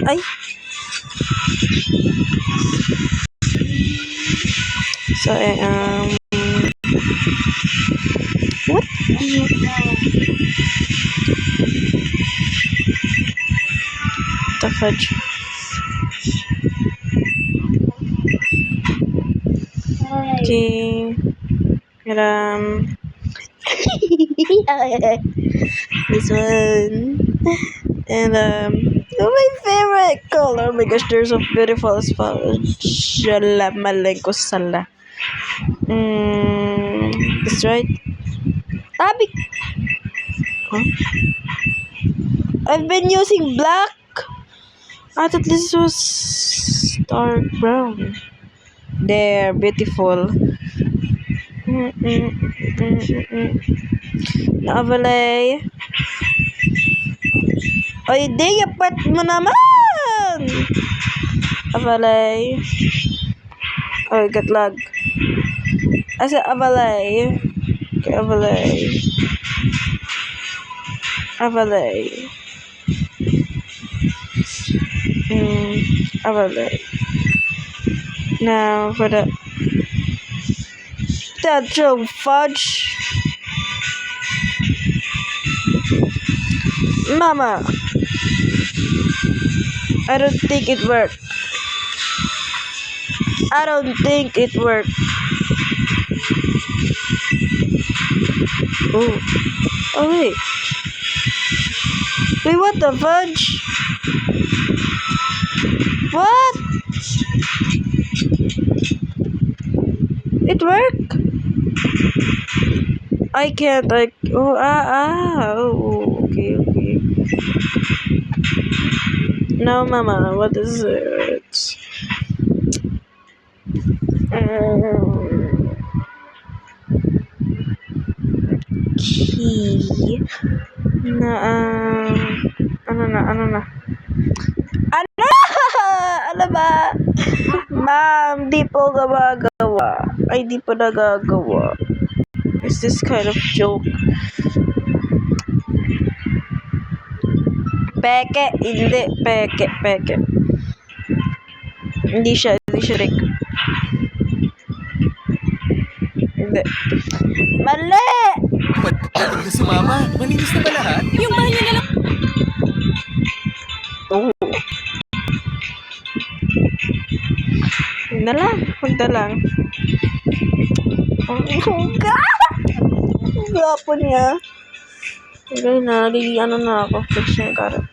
Ay! So, what? The fudge. Okay. This one. And my favorite color. Oh my gosh, they're so beautiful as well. Shalamalenko sala. That's right. Tabi. Huh? I've been using black. I thought this was dark brown. They're beautiful. Navalay. Oy, di, yapat mo naman! Avalay. Oh, got lag. I said Avalay. Okay, Avalay. Avalay. Avalay. Now for the Joe fudge. Mama. I don't think it worked. I don't think it worked. Oh. Oh wait. Wait, what the fudge? What? It worked? I can't, like, oh, okay. No, Mama, what is it? Key. Ano na? Ano ba? Ma'am, di po gumagawa. Ay, di po nagagawa. Is this kind of joke? Peke, hindi. Peke. Hindi siya Rick. Hindi. Mali! Dating na si Mama. Malinis na ba lahat? Yung banyo na lang. Oh. Huwag na lang. Oh, gapo niya. Okay na, na ako. Fix yung character.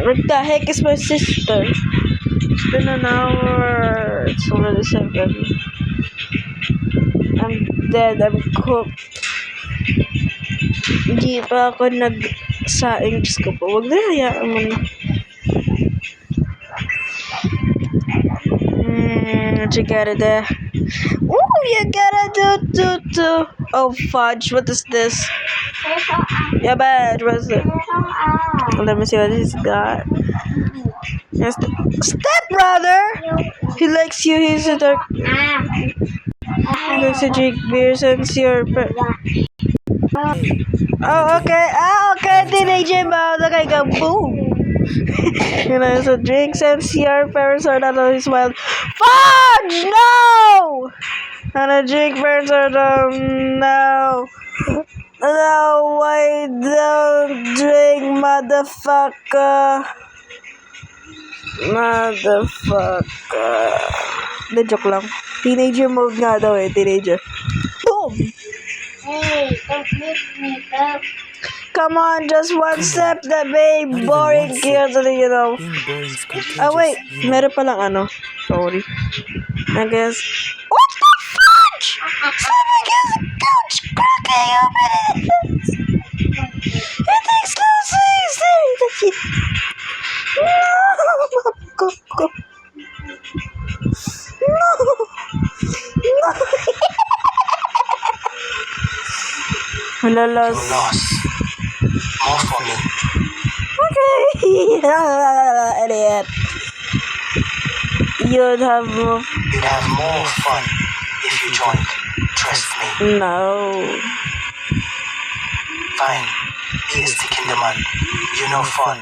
What the heck is my sister? It's been an hour. It's already 7. I'm dead. I'm cooked. Hindi pa ako nagsaing. Diyos ko po. Huwag na, hayaan mo na. What you gotta do? Ooh, you gotta do. Oh, fudge. What is this? Yeah, bad. What is it? Let me see what he's got. Yes, step brother. He likes you. He's a dark. He likes to drink beer since you're. Oh, okay. Okay. Teenager mode. Okay, go boom. So drink since your parents are not always wild. Fudge! No! And a drink parents are no. No, I don't drink, motherfucker. De, joke lang. Teenager mode nga daw teenager. Boom! Hey, don't make me up. Come on, just one step, the babe. Boring kids, you know. Oh, wait. Meron palang Sorry. I guess. What the fudge? Slap against the couch. Cracking open it. It takes no space. There, that's it. No. Go. No. Halalas. More for me. Okay. Idiot. You'd have more fun if you joined. Trust me. No. Fine. Be a stick in the mud. You know fun.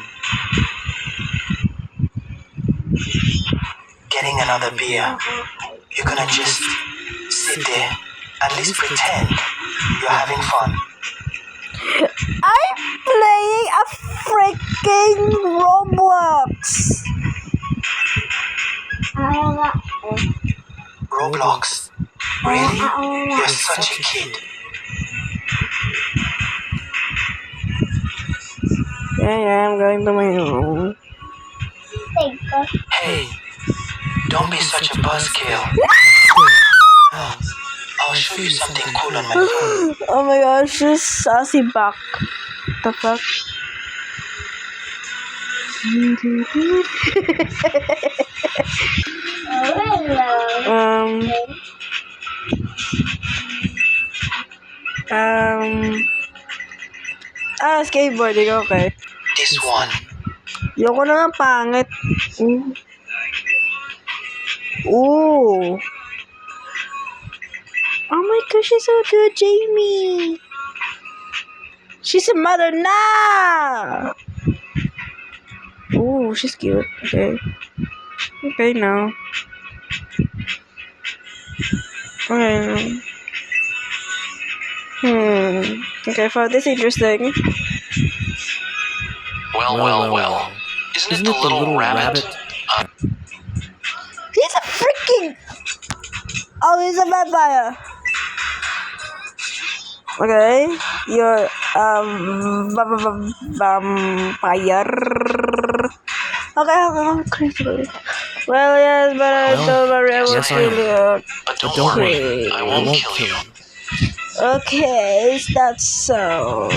Getting another beer. You're gonna just sit there. At least pretend you're having fun. I'm playing a freaking Roblox. Roblox. Really? You're such a kid. Yeah, I'm going to my room. Hey, don't be such a buzzkill. I'll show you something cool on my phone. Oh my gosh, this sassy back. The fuck? Skateboarding, okay. This one. Yoko na nga pangit. Ooh. Oh my gosh, she's so good, Jamie. She's a mother now. Ooh, she's cute. Okay. Okay now. Okay. Okay, I found this interesting. Well. Isn't it the little rabbit? He's a freaking... Oh, he's a vampire. Okay, you're vampire. Okay, I'm crazy. Well, yes, but I told Maria I will kill you. But don't worry, I won't kill you. Okay, is that so?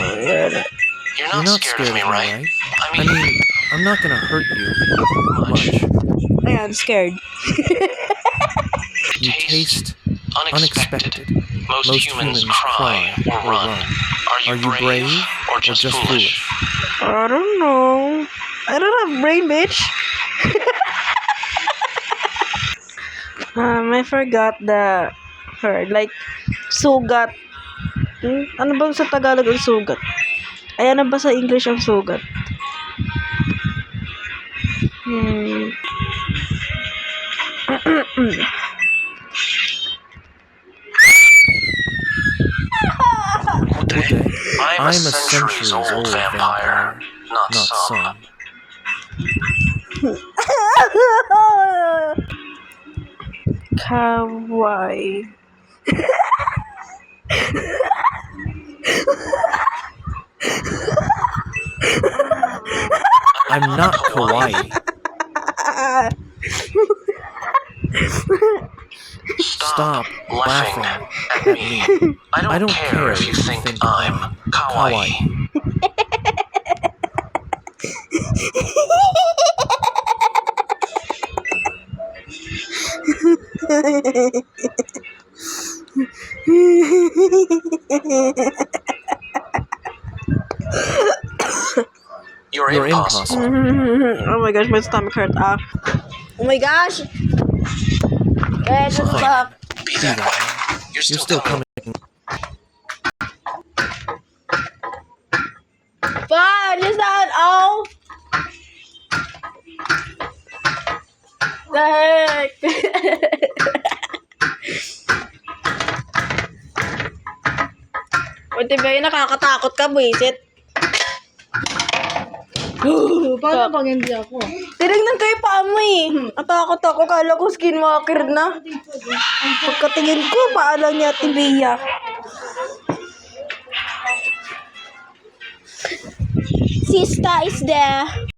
You're not scared of me, right? I mean, I'm not gonna hurt you much. Yeah, I'm scared. You taste unexpected. Most humans cry or run. Are you brave or just foolish? I don't know. I don't have brain, bitch. I forgot the word. Like, sugat. Ano bang sa Tagalog ang sugat? Ay, ano ba sa English ang sugat? I'm a centuries-old vampire, not some. Kawaii. I'm not kawaii. Stop laughing at me. I don't care if you think I'm kawaii. You're impossible. Oh my gosh, my stomach hurt. Oh my gosh! Guys, what's up? Be that way. You're still coming. Fine, is that all? The heck? Buti ba yun, nakakatakot ka, buisit? Paano pag hindi ako? Tinignan ko yung paa mo eh. Natakot ako, kala ko skinwalker na. Pagkatingin ko, paa lang niya tibiya. Sista is there.